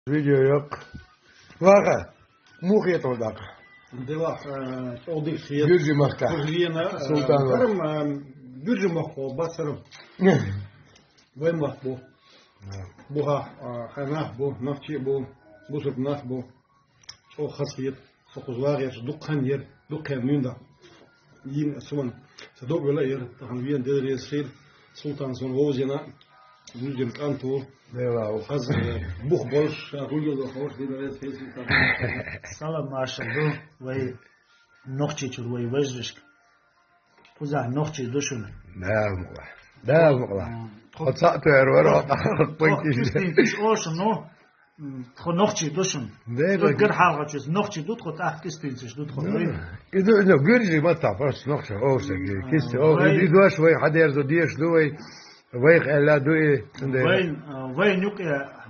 Video yok. Vaka. Muhiyet oldak. Deva odik khiyat. Gürcü makka. Kurjiyana Sultan var. karam gürcü makko basarım. Vay makbo. Bu ha xanah bu nafçı bu sırtnah bu. O khasiyet. Sokuzlar yaş dukkan yer dukkan nünda. Yin suman. Sadok böyle yer. Tahan viyen dedere sir. Sultan son vozina. Gürcü kanto. Deva o. Az buh bolş. Gürcü de hoş dedere sir. Salam maşallah ve nohçiçur ve vejrisk. Kuzah nohçi düşün. Da mukla. Hatta ervar o. Kis olsun no. Tko nohçi düşün. Deva. Gır halga çöz. Nohçi dut kot aktistinsiz dut kot. İdo gürcü matta fas nokta olsa kis o ido şoy hader zo diye şoy ويخ الا دوي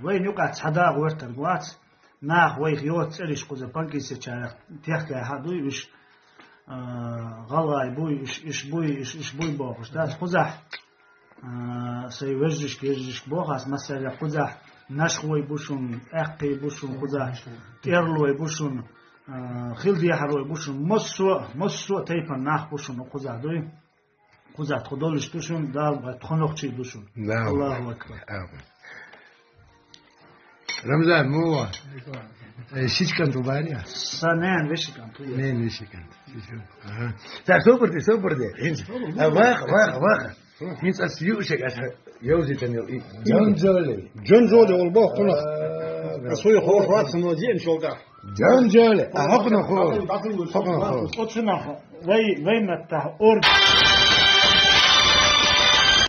وين يقع صدا ورتر قوات ناخ ويخ يوت سريش قوزا بانكي سيتشا تيحكي هادوي وش غلغاي بوي اش بوي بوخش داس قوزا سي وجرش كيجرش بوخاس مثلا قوزا نشخوي بوشون اقي بوشون قوزا كيرلوي بوشون خلدي حروي بوشون مسو تيفن ناخ بوشون قوزا دوي قوزا تخدولش دوشون دال تخنوخشي دوشون الله اكبر رمضان مو شيش كان توبانيا سنين وش كان طيب نين وش كان تا سوبر دي انت واخ انت اسيوشك يوزي تنيو John Jole ol bak kuna. Soyu hoş vatsın o diyen şolda. جون جولي حقنا خو قلت شنو وين متى